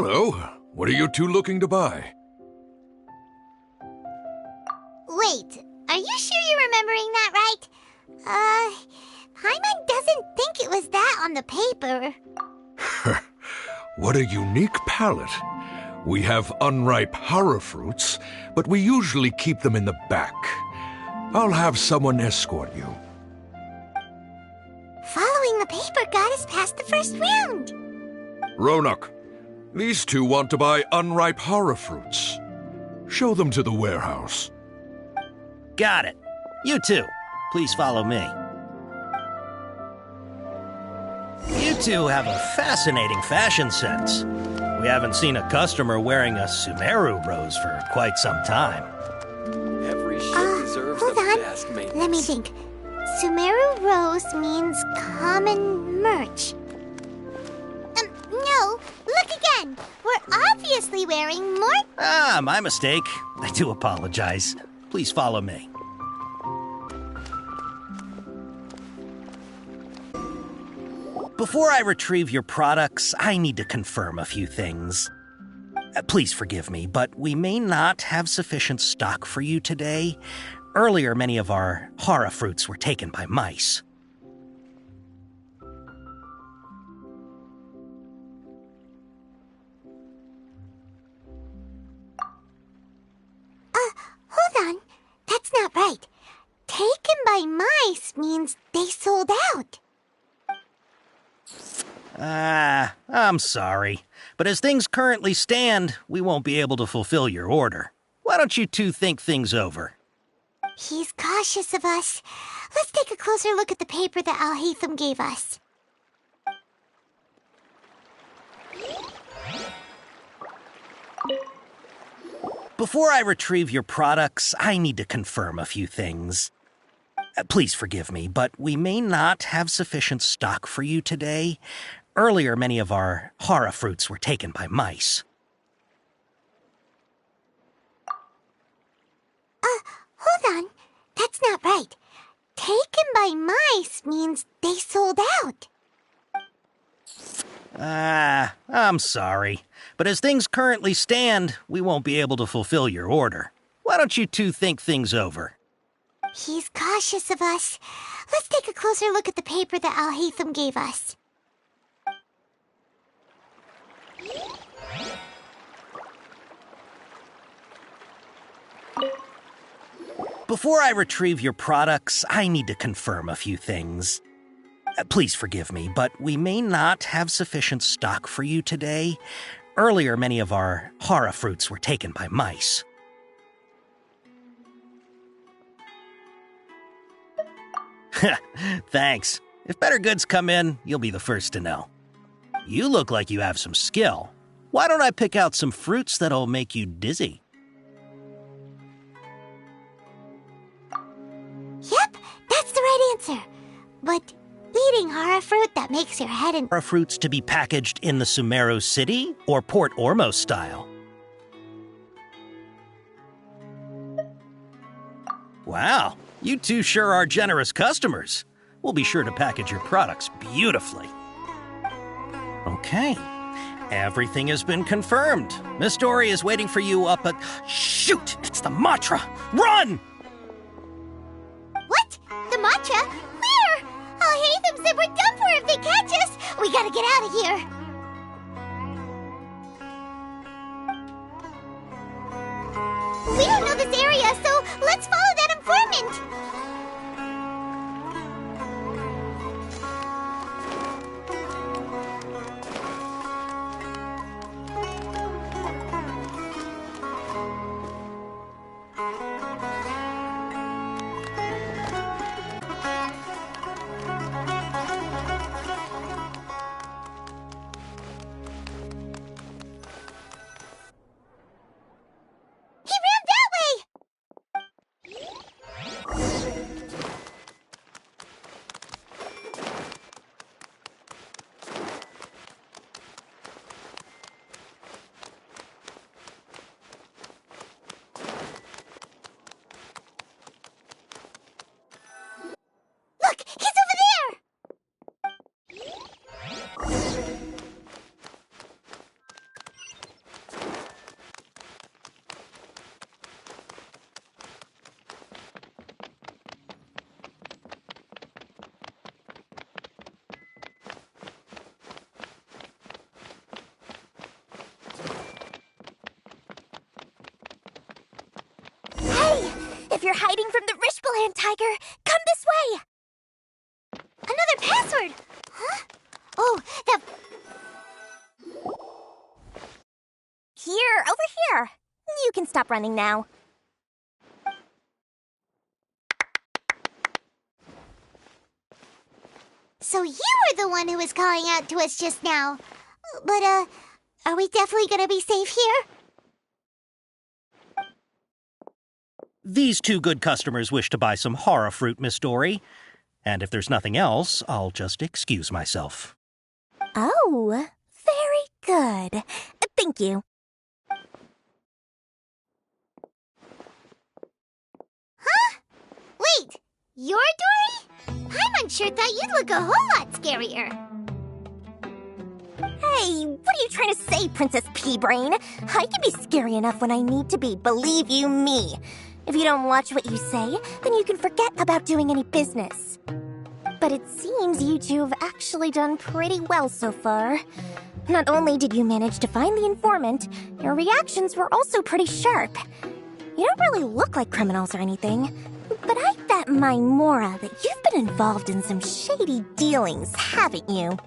Hello. What are you two looking to buy? Wait, are you sure you're remembering that right? Paimon doesn't think it was that on the paper. What a unique palate. We have unripe horror fruits, but we usually keep them in the back. I'll have someone escort you. Following the paper got us past the first round. Ronak, these two want to buy unripe horror fruits. Show them to the warehouse. Got it. You two, please follow me. You two have a fascinating fashion sense. We haven't seen a customer wearing a Sumeru rose for quite some time. Every ship deserves the best maintenance. Let me think. Sumeru rose means common merch. No, look again. We're obviously wearing more... Ah, my mistake. I do apologize. Please follow me. Before I retrieve your products, I need to confirm a few things. Please forgive me, but we may not have sufficient stock for you today. Earlier, many of our horror fruits were taken by mice. Hold on. That's not right. Taken by mice means they sold out. I'm sorry. But as things currently stand, we won't be able to fulfill your order. Why don't you two think things over? He's cautious of us. Let's take a closer look at the paper that Al-Haytham gave us. Before I retrieve your products, I need to confirm a few things. Please forgive me, but we may not have sufficient stock for you today. Earlier, many of our horror fruits were taken by mice. Hold on. That's not right. Taken by mice means they sold out. I'm sorry. But as things currently stand, we won't be able to fulfill your order. Why don't you two think things over? He's cautious of us. Let's take a closer look at the paper that Al-Haytham gave us. Before I retrieve your products, I need to confirm a few things. Please forgive me, but we may not have sufficient stock for you today. Earlier, many of our horror fruits were taken by mice. Thanks. If better goods come in, you'll be the first to know. You look like you have some skill. Why don't I pick out some fruits that'll make you dizzy? Yep, that's the right answer. But eating horror fruit that makes your head and... Are fruits to be packaged in the Sumeru City or Port Ormos style? Wow, you two sure are generous customers. We'll be sure to package your products beautifully. Okay, everything has been confirmed. Miss Dory is waiting for you up at... Shoot, it's the Matra! Run! What? The matcha? Where? Al-Haytham said we're done for if they catch us. We gotta get out of here. We don't know this area, so let's follow that informant. He ran that way! If you're hiding from the Rishbaland tiger, come this way! Another password! Huh? Oh, the... Here, over here. You can stop running now. So you were the one who was calling out to us just now. But, are we definitely gonna be safe here? These two good customers wish to buy some horror fruit, Miss Dory. And if there's nothing else, I'll just excuse myself. Oh, very good. Thank you. Huh? Wait, you're Dory? I'm unsure thought you'd look a whole lot scarier. Hey, what are you trying to say, Princess Pea-Brain? I can be scary enough when I need to be, believe you me. If you don't watch what you say, then you can forget about doing any business. But it seems you two have actually done pretty well so far. Not only did you manage to find the informant, your reactions were also pretty sharp. You don't really look like criminals or anything, but I bet my Mora that you've been involved in some shady dealings, haven't you?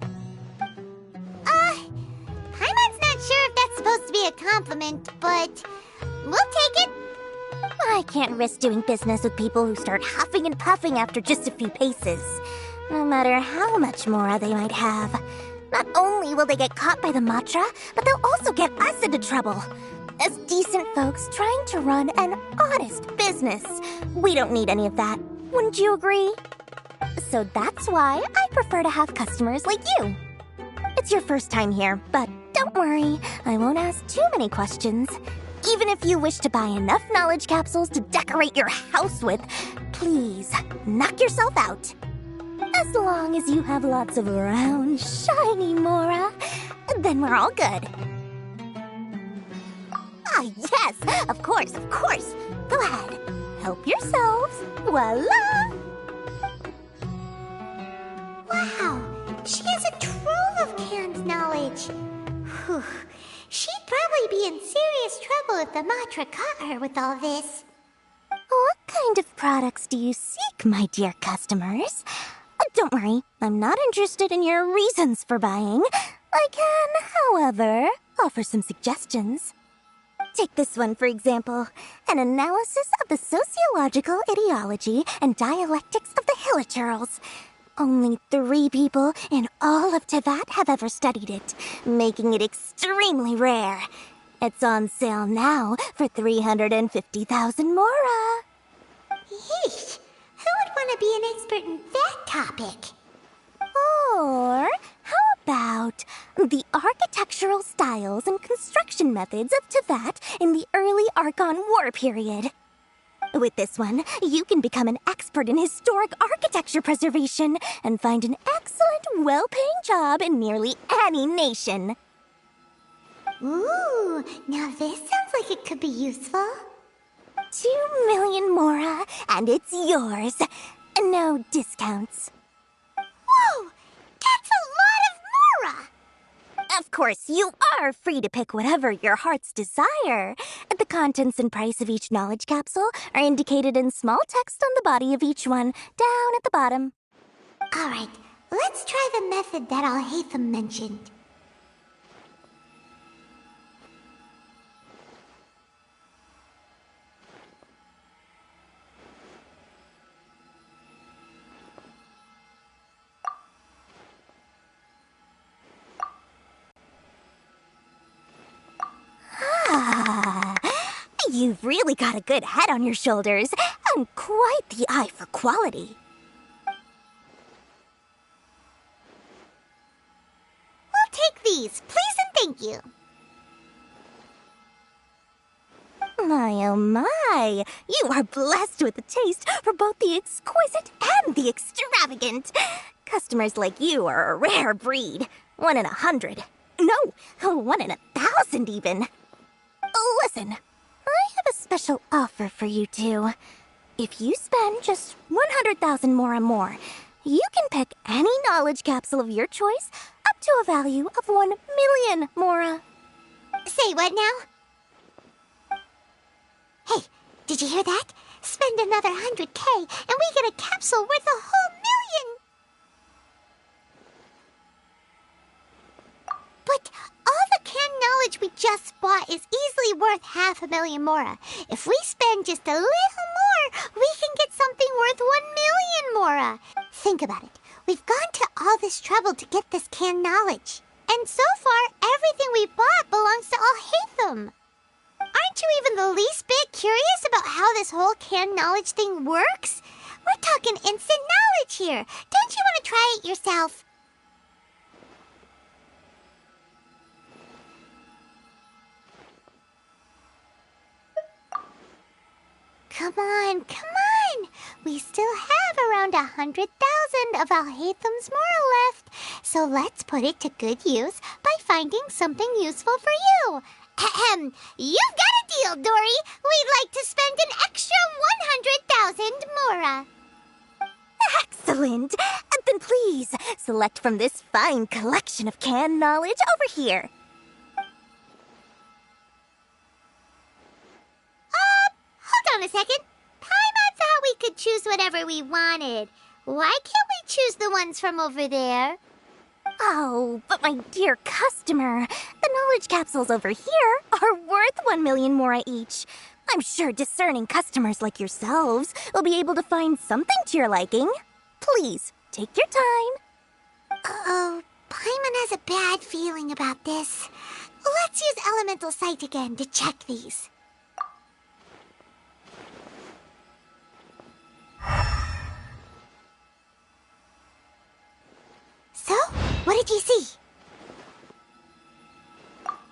Paimon's not sure if that's supposed to be a compliment, but we'll take it. I can't risk doing business with people who start huffing and puffing after just a few paces. No matter how much Mora they might have. Not only will they get caught by the Matra, but they'll also get us into trouble. As decent folks trying to run an honest business, we don't need any of that. Wouldn't you agree? So that's why I prefer to have customers like you. It's your first time here, but don't worry, I won't ask too many questions. Even if you wish to buy enough knowledge capsules to decorate your house with, please knock yourself out. As long as you have lots of round, shiny Mora, then we're all good. Ah, yes, of course, of course. Go ahead, help yourselves. Voila! Wow, she has a trove of canned knowledge. Whew. She'd probably be in serious trouble if the Matra caught her with all this. What kind of products do you seek, my dear customers? Don't worry, I'm not interested in your reasons for buying. I can, however, offer some suggestions. Take this one, for example. An analysis of the sociological ideology and dialectics of the Hilichurls. Only 3 people in all of Teyvat have ever studied it, making it extremely rare. It's on sale now for 350,000 Mora. Yeesh! Who would want to be an expert in that topic? Or how about the architectural styles and construction methods of Teyvat in the early Archon War period? With this one, you can become an expert in historic architecture preservation and find an excellent, well-paying job in nearly any nation. Ooh, now this sounds like it could be useful. 2 million Mora, and it's yours. No discounts. Whoa! That's a lot of Mora! Of course, you are free to pick whatever your heart's desire. The contents and price of each knowledge capsule are indicated in small text on the body of each one, down at the bottom. All right, let's try the method that Alhaitham mentioned. You've really got a good head on your shoulders, and quite the eye for quality. We'll take these, please and thank you. My, oh my, you are blessed with a taste for both the exquisite and the extravagant. Customers like you are a rare breed, 1 in 100. No, 1 in 1,000 even. Listen, I have a special offer for you two. If you spend just 100,000 more, you can pick any knowledge capsule of your choice up to a value of 1 million Mora. Say what now? Hey, did you hear that? Spend another 100K, and we get a capsule worth a whole million! But all the canned knowledge we just bought is easily worth 500,000 mora. If we spend just a little more, we can get something worth 1 million mora. Think about it. We've gone to all this trouble to get this canned knowledge. And so far, everything we bought belongs to Alhaitham. Aren't you even the least bit curious about how this whole canned knowledge thing works? We're talking instant knowledge here. Don't you want to try it yourself? Come on, come on! We still have around 100,000 of Alhaitham's moral left, so let's put it to good use by finding something useful for you. Ahem! You've got a deal, Dory! We'd like to spend an extra 100,000 mora. Excellent! Then please, select from this fine collection of canned knowledge over here. Hold on a second. Paimon thought we could choose whatever we wanted. Why can't we choose the ones from over there? Oh, but my dear customer, the knowledge capsules over here are worth 1 million mora each. I'm sure discerning customers like yourselves will be able to find something to your liking. Please, take your time. Uh-oh, Paimon has a bad feeling about this. Let's use Elemental Sight again to check these. So, what did you see?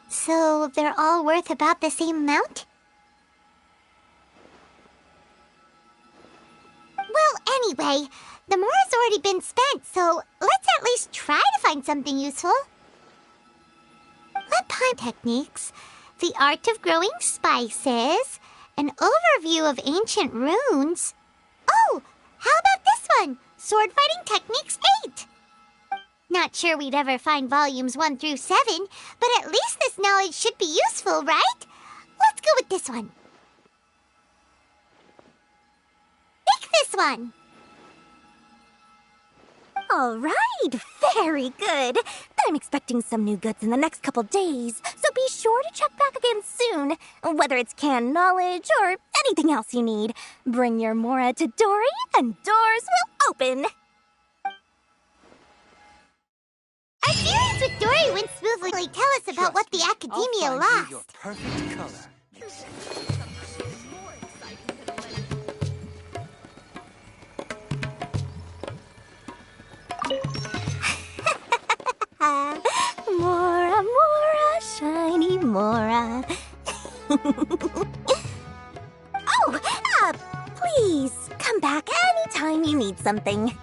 So, they're all worth about the same amount? Well, anyway, the mora's already been spent, so let's at least try to find something useful. Let Paimon techniques, the art of growing spices, an overview of ancient runes. Oh, how about this one? Sword fighting techniques 8. Not sure we'd ever find volumes 1 through 7, but at least this knowledge should be useful, right? Let's go with this one. Pick this one. All right, very good. I'm expecting some new goods in the next couple days, so be sure to check back again soon. Whether it's canned knowledge or anything else you need, bring your mora to Dory and doors will open. Our series with Dory went smoothly. Tell us about what the Academia lost. Your perfect color. Mora, mora, shiny mora. Please come back anytime you need something.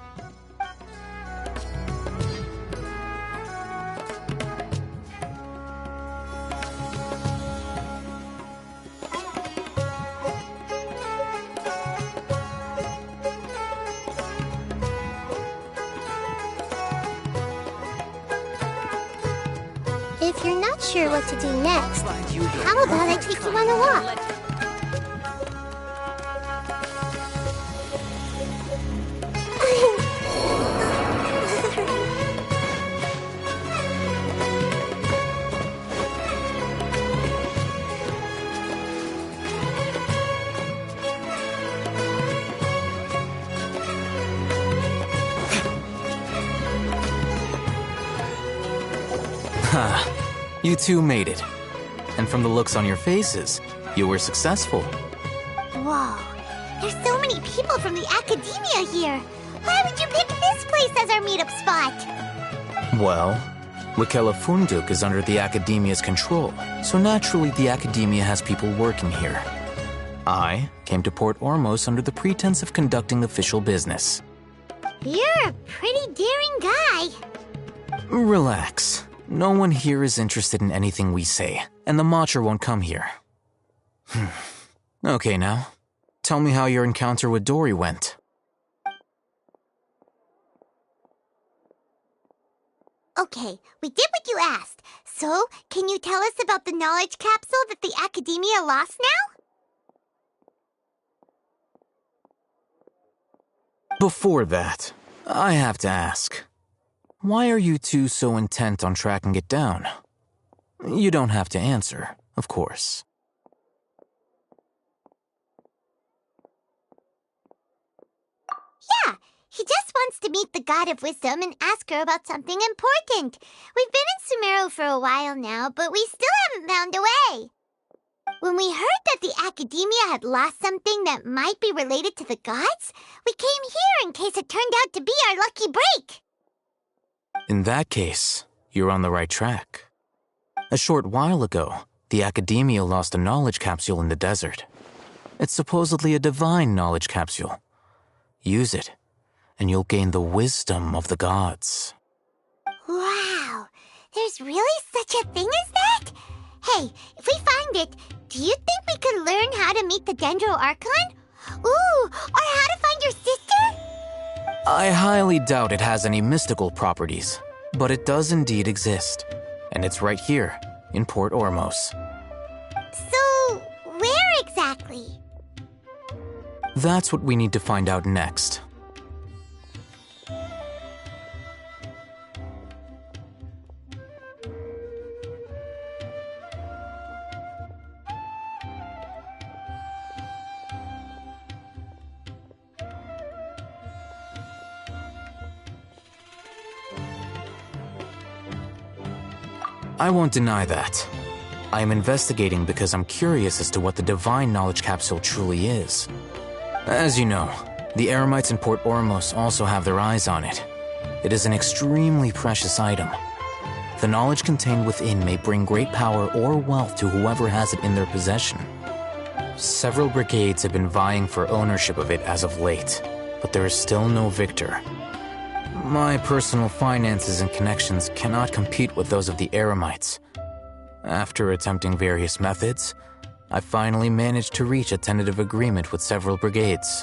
If you're not sure what to do next, how about I take you on a walk? You two made it. And from the looks on your faces, you were successful. Whoa, there's so many people from the Academia here. Why would you pick this place as our meetup spot? Well, Wakela Funduk is under the Academia's control, so naturally the Academia has people working here. I came to Port Ormos under the pretense of conducting official business. You're a pretty daring guy. Relax. No one here is interested in anything we say, and the Matcher won't come here. Okay now, tell me how your encounter with Dory went. Okay, we did what you asked. So, can you tell us about the knowledge capsule that the Academia lost now? Before that, I have to ask, why are you two so intent on tracking it down? You don't have to answer, of course. Yeah, he just wants to meet the God of Wisdom and ask her about something important. We've been in Sumeru for a while now, but we still haven't found a way. When we heard that the Academia had lost something that might be related to the gods, we came here in case it turned out to be our lucky break. In that case, you're on the right track. A short while ago, the Academia lost a knowledge capsule in the desert. It's supposedly a divine knowledge capsule. Use it, and you'll gain the wisdom of the gods. Wow, there's really such a thing as that? Hey, if we find it, do you think we could learn how to meet the Dendro Archon? Ooh, or how to find your sister? I highly doubt it has any mystical properties, but it does indeed exist. And it's right here, in Port Ormos. So, where exactly? That's what we need to find out next. I won't deny that. I am investigating because I'm curious as to what the divine knowledge capsule truly is. As you know, the Eremites in Port Ormos also have their eyes on it. It is an extremely precious item. The knowledge contained within may bring great power or wealth to whoever has it in their possession. Several brigades have been vying for ownership of it as of late, but there is still no victor. My personal finances and connections cannot compete with those of the Eremites. After attempting various methods, I finally managed to reach a tentative agreement with several brigades.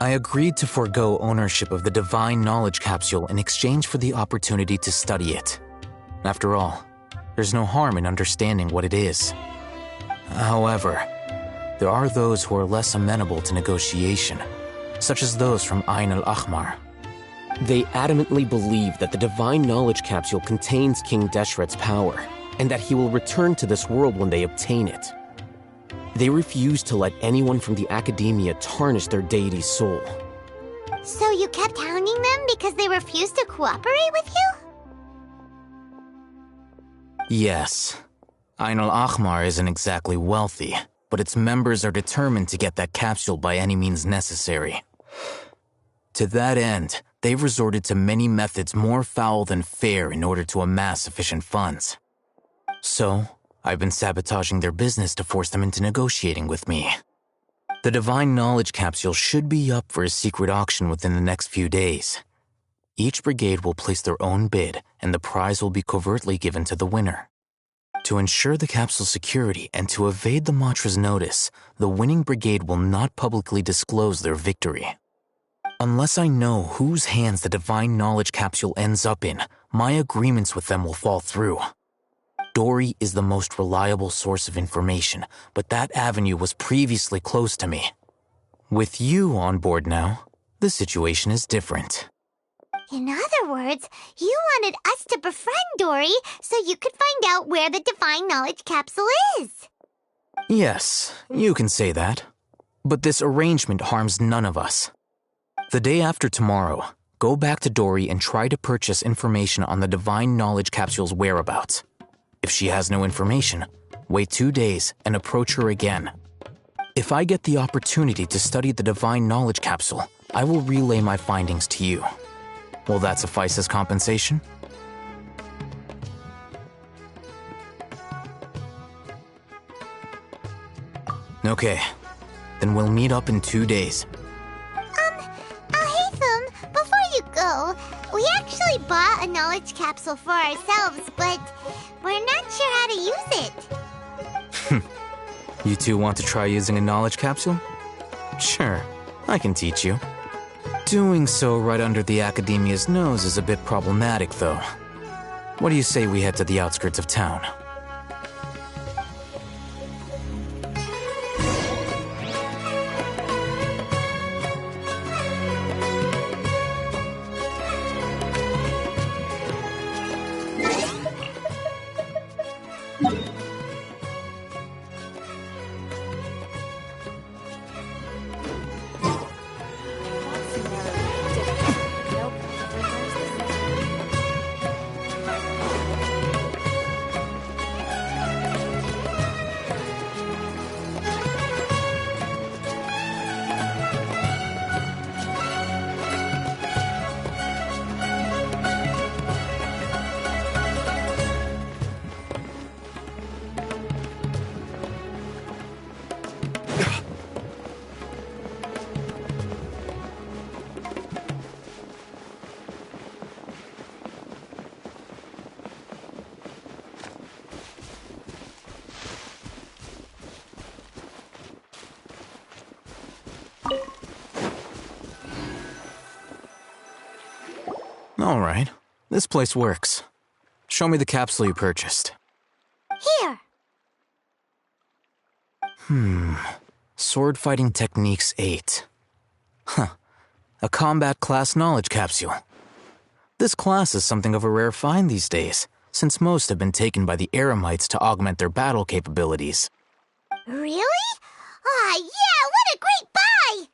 I agreed to forego ownership of the divine knowledge capsule in exchange for the opportunity to study it. After all, there's no harm in understanding what it is. However, there are those who are less amenable to negotiation, such as those from Ain al-Ahmar. They adamantly believe that the divine knowledge capsule contains King Deshret's power, and that he will return to this world when they obtain it. They refuse to let anyone from the Academia tarnish their deity's soul. So you kept hounding them because they refused to cooperate with you? Yes. Ain al-Ahmar isn't exactly wealthy, but its members are determined to get that capsule by any means necessary. To that end, they've resorted to many methods more foul than fair in order to amass sufficient funds. So, I've been sabotaging their business to force them into negotiating with me. The divine knowledge capsule should be up for a secret auction within the next few days. Each brigade will place their own bid, and the prize will be covertly given to the winner. To ensure the capsule's security and to evade the Matra's notice, the winning brigade will not publicly disclose their victory. Unless I know whose hands the divine knowledge capsule ends up in, my agreements with them will fall through. Dory is the most reliable source of information, but that avenue was previously closed to me. With you on board now, the situation is different. In other words, you wanted us to befriend Dory so you could find out where the divine knowledge capsule is. Yes, you can say that. But this arrangement harms none of us. The day after tomorrow, go back to Dory and try to purchase information on the divine knowledge capsule's whereabouts. If she has no information, wait 2 days and approach her again. If I get the opportunity to study the divine knowledge capsule, I will relay my findings to you. Will that suffice as compensation? Okay, then we'll meet up in 2 days. Alhaitham, before you go, we actually bought a knowledge capsule for ourselves, but we're not sure how to use it. You two want to try using a knowledge capsule? Sure, I can teach you. Doing so right under the Academia's nose is a bit problematic, though. What do you say we head to the outskirts of town? Alright, this place works. Show me the capsule you purchased. Here. Sword Fighting Techniques 8. Huh. A combat class knowledge capsule. This class is something of a rare find these days, since most have been taken by the Eremites to augment their battle capabilities. Really? Ah, yeah, what a great buy!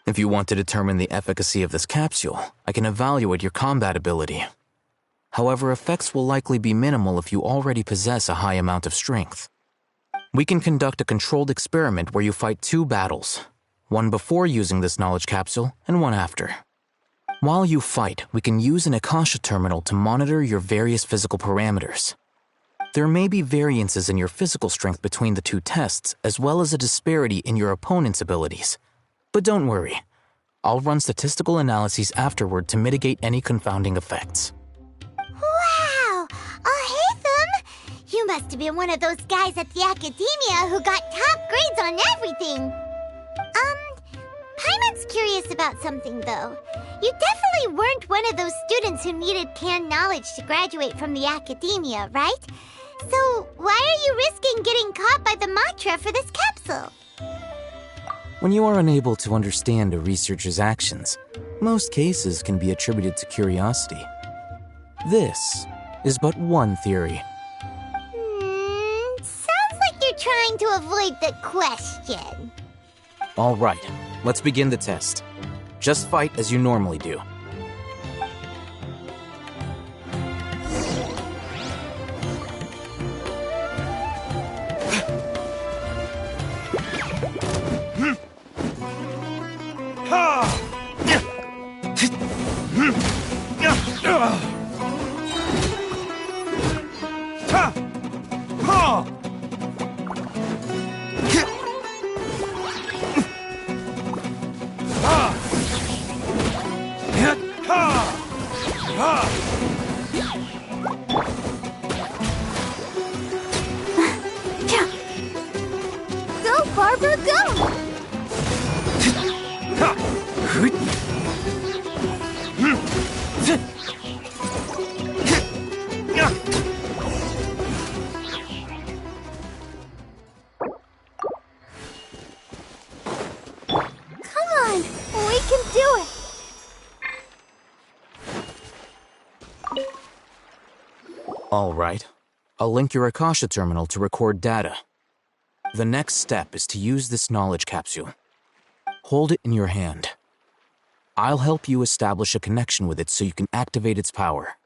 If you want to determine the efficacy of this capsule, I can evaluate your combat ability. However, effects will likely be minimal if you already possess a high amount of strength. We can conduct a controlled experiment where you fight 2 battles, one before using this knowledge capsule and one after. While you fight, we can use an Akasha terminal to monitor your various physical parameters. There may be variances in your physical strength between the 2 tests, as well as a disparity in your opponent's abilities. But don't worry, I'll run statistical analyses afterward to mitigate any confounding effects. Wow! Haytham! You must have been one of those guys at the academia who got top grades on everything! Paimon's curious about something, though. You definitely weren't one of those students who needed canned knowledge to graduate from the academia, right? So, why are you risking getting caught by the Matra for this capsule? When you are unable to understand a researcher's actions, most cases can be attributed to curiosity. This is but one theory. Sounds like you're trying to avoid the question. All right, let's begin the test. Just fight as you normally do. Go, Barbara, go! Come on, we can do it! All right, I'll link your Akasha terminal to record data. The next step is to use this knowledge capsule. Hold it in your hand. I'll help you establish a connection with it so you can activate its power.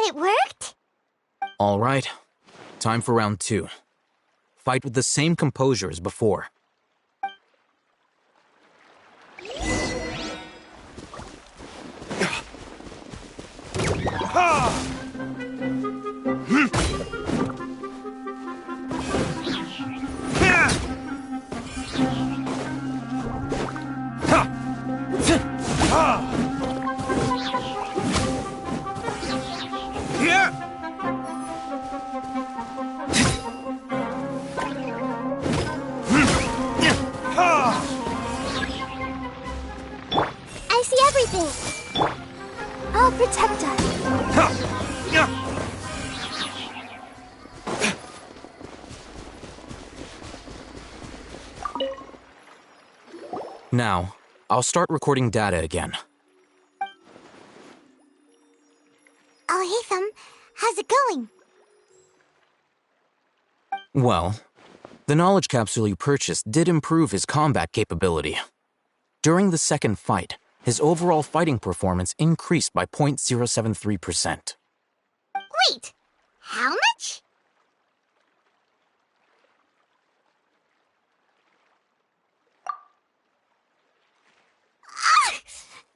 It worked? All right. Time for round 2. Fight with the same composure as before. I see everything. I'll protect us. Now, I'll start recording data again. Oh, hey, Thumb. How's it going? Well, the knowledge capsule you purchased did improve his combat capability. During the second fight, his overall fighting performance increased by 0.073%. Wait, how much? Ah!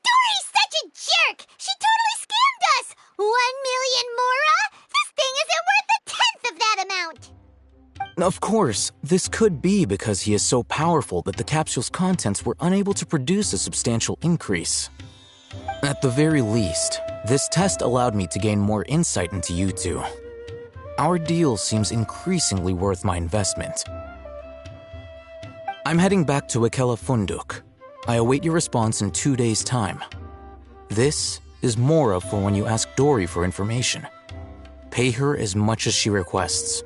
Dory's such a jerk! She totally scammed us! 1 million mora? This thing isn't worth a tenth of that amount! Of course, this could be because he is so powerful that the capsule's contents were unable to produce a substantial increase. At the very least, this test allowed me to gain more insight into you two. Our deal seems increasingly worth my investment. I'm heading back to Akela Funduk. I await your response in 2 days' time. This is Mora for when you ask Dory for information. Pay her as much as she requests.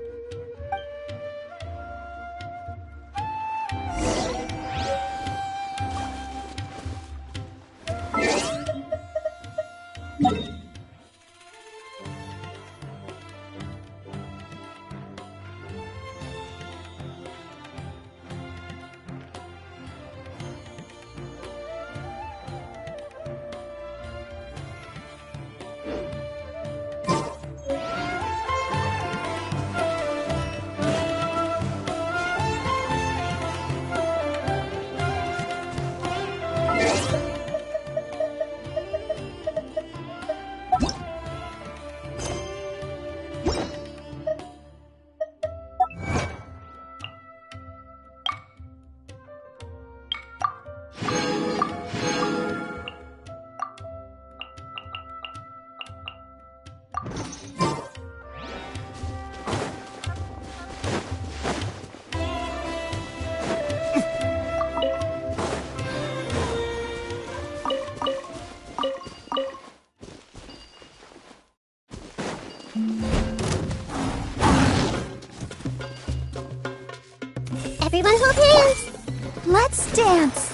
Everyone hold hands. Let's dance.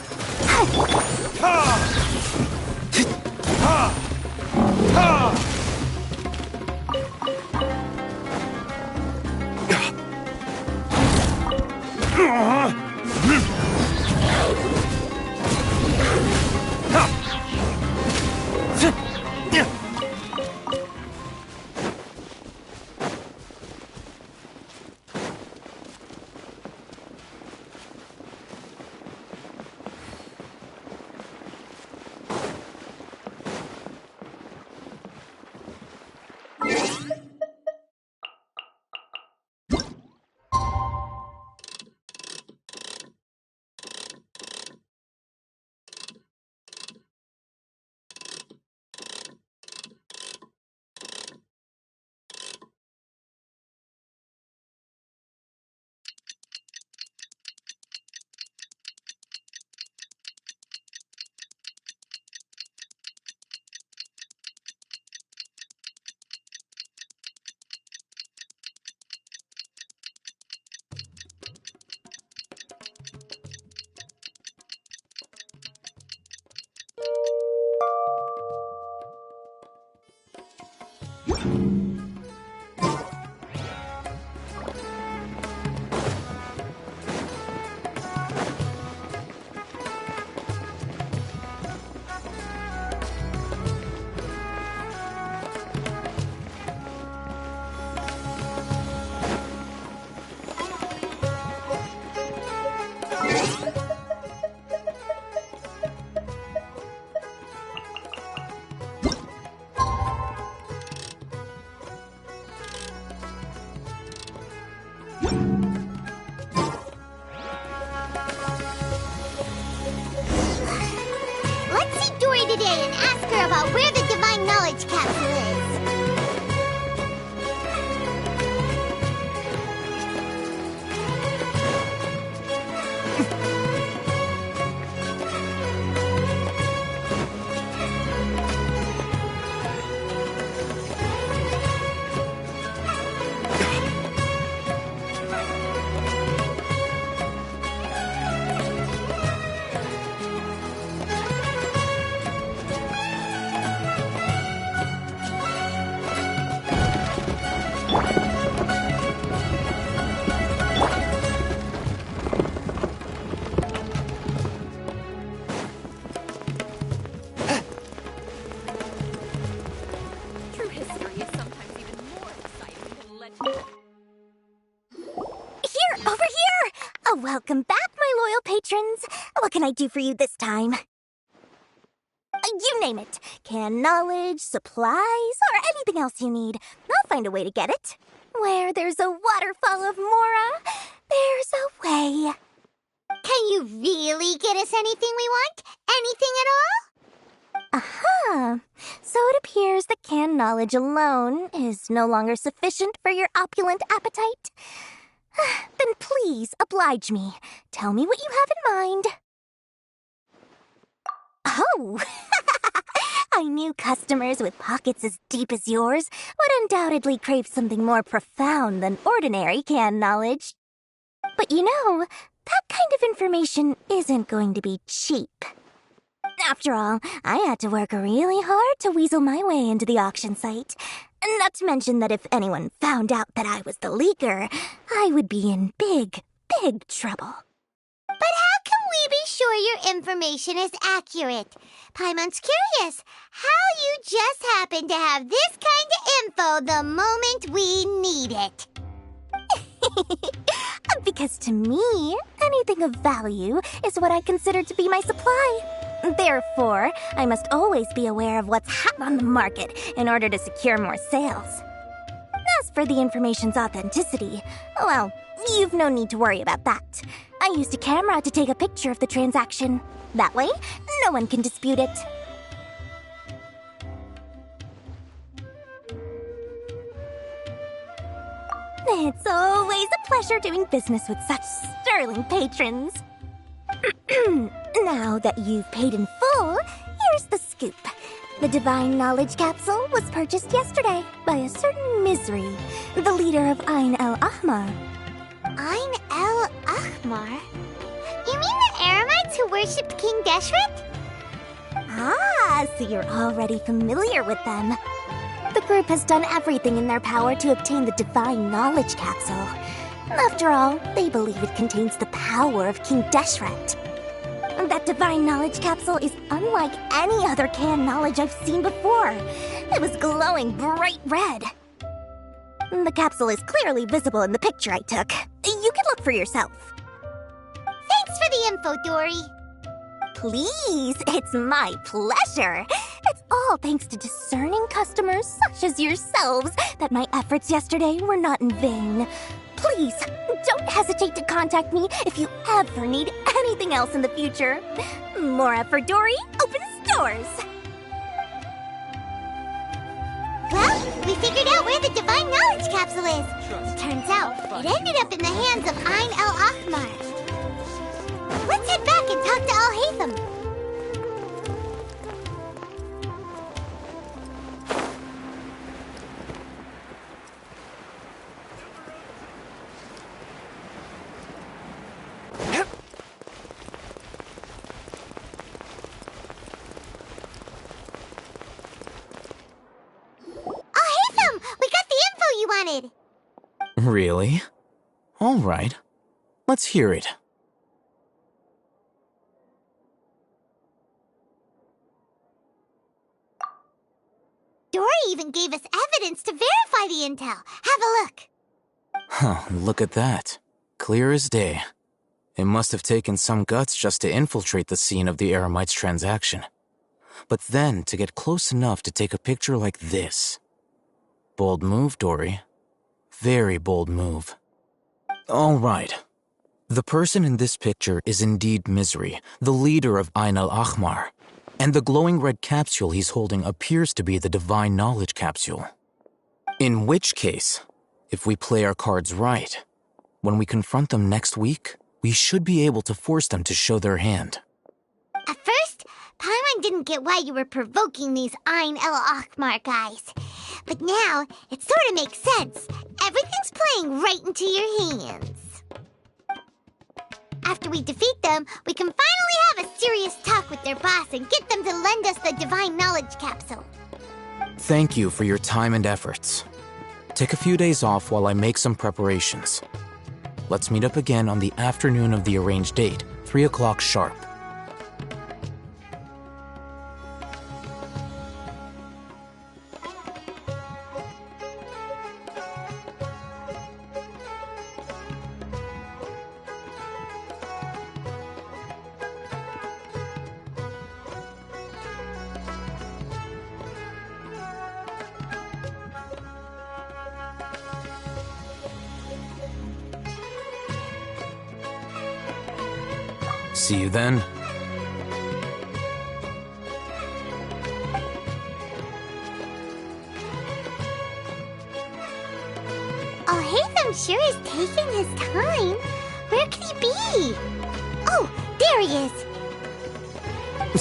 Welcome back, my loyal patrons. What can I do for you this time? You name it. Canned knowledge, supplies, or anything else you need. I'll find a way to get it. Where there's a waterfall of Mora, there's a way. Can you really get us anything we want? Anything at all? Aha! So it appears that canned knowledge alone is no longer sufficient for your opulent appetite. Then please oblige me. Tell me what you have in mind. Oh! I knew customers with pockets as deep as yours would undoubtedly crave something more profound than ordinary canned knowledge. But you know, that kind of information isn't going to be cheap. After all, I had to work really hard to weasel my way into the auction site. Not to mention that if anyone found out that I was the leaker, I would be in big, big trouble. But how can we be sure your information is accurate? Paimon's curious how you just happen to have this kind of info the moment we need it. Because to me, anything of value is what I consider to be my supply. Therefore, I must always be aware of what's hot on the market in order to secure more sales. As for the information's authenticity, well, you've no need to worry about that. I used a camera to take a picture of the transaction. That way, no one can dispute it. It's always a pleasure doing business with such sterling patrons. Now that you've paid in full, here's the scoop. The Divine Knowledge Capsule was purchased yesterday by a certain Misery, the leader of Ain el Ahmar. Ain el Ahmar? You mean the Eremites who worshipped King Deshret? Ah, so you're already familiar with them. The group has done everything in their power to obtain the Divine Knowledge Capsule. After all, they believe it contains the power of King Deshret. That Divine Knowledge Capsule is unlike any other canned knowledge I've seen before. It was glowing bright red. The capsule is clearly visible in the picture I took. You can look for yourself. Thanks for the info, Dory. Please, it's my pleasure. It's all thanks to discerning customers such as yourselves that my efforts yesterday were not in vain. Please, don't hesitate to contact me if you ever need anything else in the future. Mora for Dory opens doors. Well, we figured out where the Divine Knowledge Capsule is. It turns out it ended up in the hands of Ain el Ahmar. Let's head back and talk to Al-Haytham. Al-Haytham! We got the info you wanted! Really? All right. Let's hear it. Dory even gave us evidence to verify the intel. Have a look. Huh, look at that. Clear as day. It must have taken some guts just to infiltrate the scene of the Eremites' transaction. But then to get close enough to take a picture like this. Bold move, Dory. Very bold move. All right. The person in this picture is indeed Misery, the leader of Ain el Ahmar. And the glowing red capsule he's holding appears to be the Divine Knowledge Capsule. In which case, if we play our cards right, when we confront them next week, we should be able to force them to show their hand. At first, Paimon didn't get why you were provoking these Ain el Ahmar guys. But now, it sort of makes sense. Everything's playing right into your hands. After we defeat them, we can finally have a serious talk with their boss and get them to lend us the Divine Knowledge Capsule. Thank you for your time and efforts. Take a few days off while I make some preparations. Let's meet up again on the afternoon of the arranged date, 3 o'clock sharp. See you then. Alhaitham sure is taking his time. Where could he be? Oh, there he is.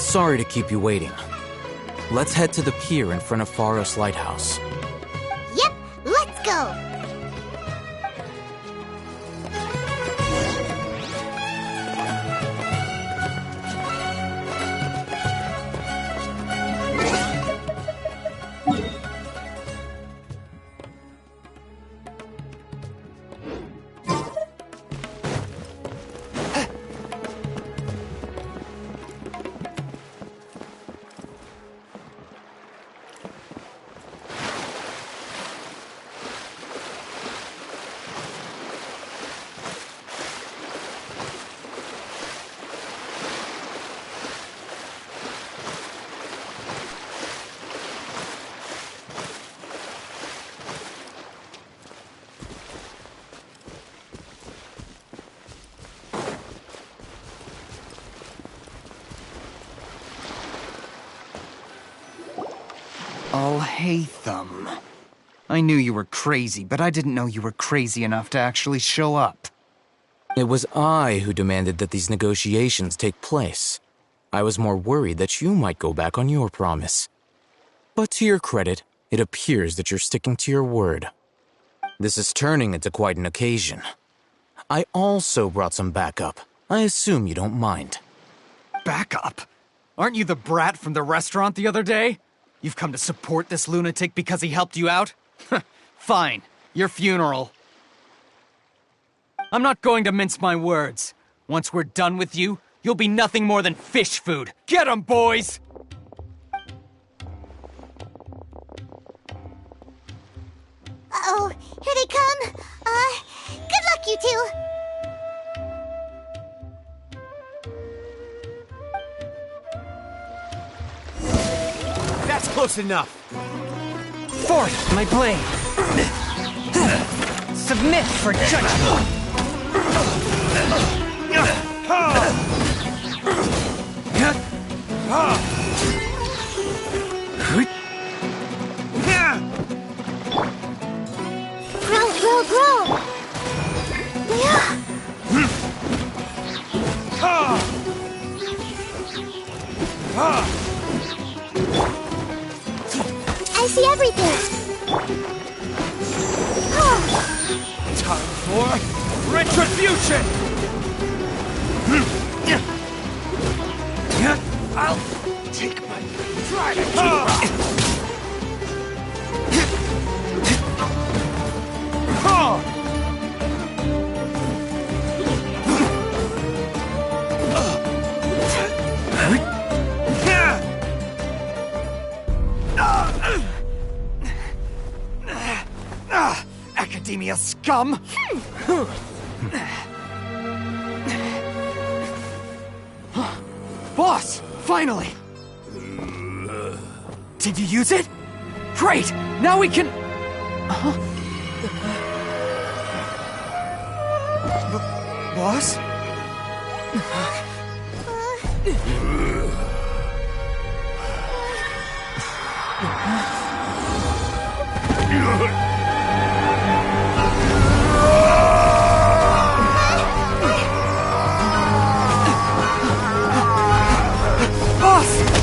Sorry to keep you waiting. Let's head to the pier in front of Faros Lighthouse. Yep, let's go. Alhaitham. I knew you were crazy, but I didn't know you were crazy enough to actually show up. It was I who demanded that these negotiations take place. I was more worried that you might go back on your promise. But to your credit, it appears that you're sticking to your word. This is turning into quite an occasion. I also brought some backup. I assume you don't mind. Backup? Aren't you the brat from the restaurant the other day? You've come to support this lunatic because he helped you out? Fine. Your funeral. I'm not going to mince my words. Once we're done with you, you'll be nothing more than fish food. Get 'em, boys! Uh-oh, here they come. Good luck, you two. That's close enough. Forth, my blade! Submit for judgment! Grow! Yeah. I see everything. Time for retribution! I'll take my try to keep Academia scum! Boss! Finally! Did you use it? Great! Now we can... Boss?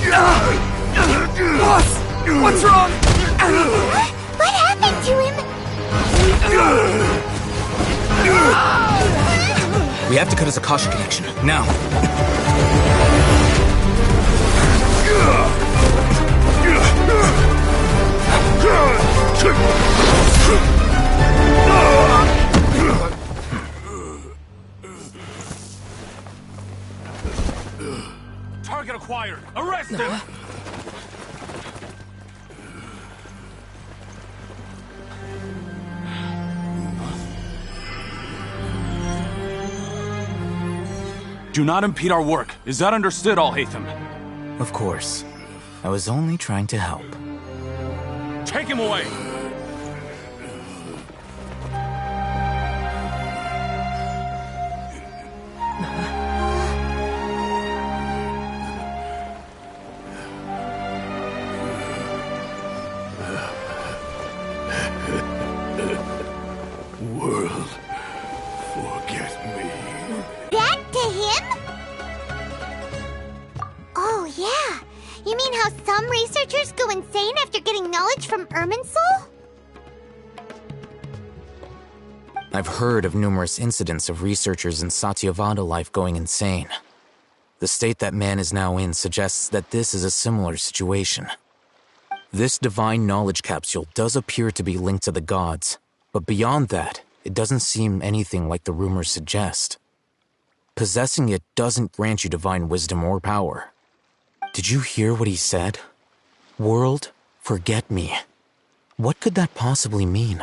Boss! What's wrong? What happened to him? We have to cut his Akasha connection, now. Target acquired! Arrest him! Do not impede our work. Is that understood, Alhaitham? Of course. I was only trying to help. Take him away! world forget me. That to him? Oh, yeah. You mean how some researchers go insane after getting knowledge from Irminsul? I've heard of numerous incidents of researchers in Satyavada life going insane. The state that man is now in suggests that this is a similar situation. This divine knowledge capsule does appear to be linked to the gods, but beyond that, it doesn't seem anything like the rumors suggest. Possessing it doesn't grant you divine wisdom or power. Did you hear what he said? World, forget me. What could that possibly mean?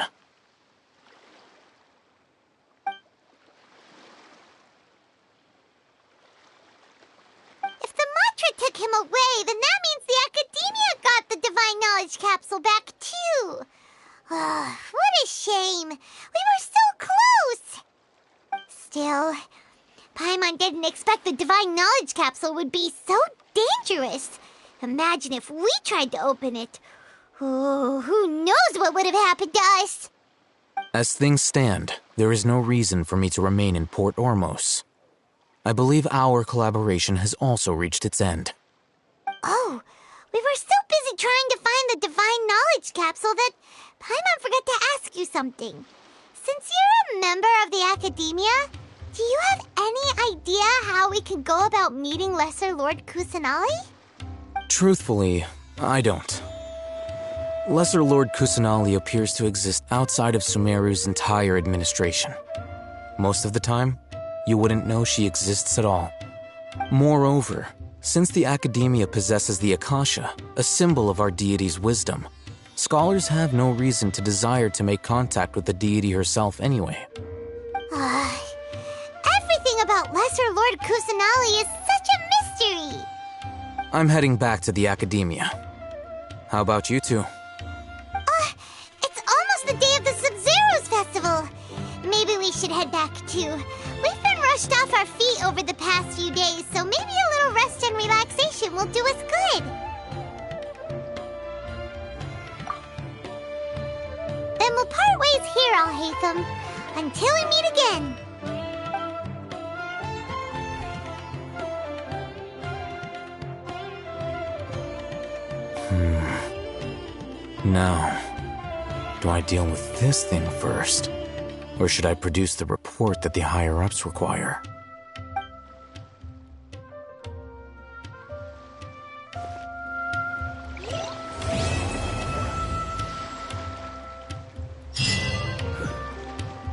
If the mantra took him away, then that means the Academia got the divine knowledge capsule back too. What a shame. We were so close. Still, Paimon didn't expect the divine knowledge capsule would be so dangerous. Imagine if we tried to open it. Oh, who knows what would have happened to us? As things stand, there is no reason for me to remain in Port Ormos. I believe our collaboration has also reached its end. Oh, we were so busy trying to find the divine knowledge capsule that Paimon forgot to ask you something. Since you're a member of the Academia, do you have any idea how we can go about meeting Lesser Lord Kusanali? Truthfully, I don't. Lesser Lord Kusanali appears to exist outside of Sumeru's entire administration. Most of the time, you wouldn't know she exists at all. Moreover, since the Academia possesses the Akasha, a symbol of our deity's wisdom, scholars have no reason to desire to make contact with the deity herself anyway. Everything about Lesser Lord Kusanali is such a mystery! I'm heading back to the Academia. How about you two? It's almost the day of the Sub-Zero's festival. Maybe we should head back too. We've been rushed off our feet over the past few days, so maybe a little rest and relaxation will do us good. Then we'll part ways here, Alhaitham, until we meet again. Now, do I deal with this thing first? Or should I produce the report that the higher-ups require?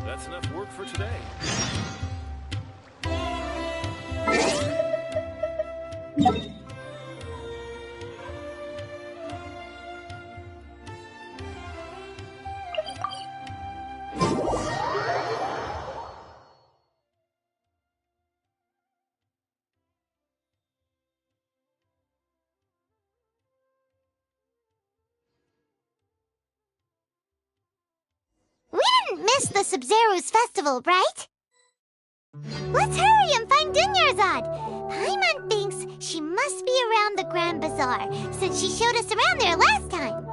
That's enough work for today. Miss the Sub-Zero's festival, right? Let's hurry and find Dunyarzad. Paimon thinks she must be around the Grand Bazaar, since she showed us around there last time.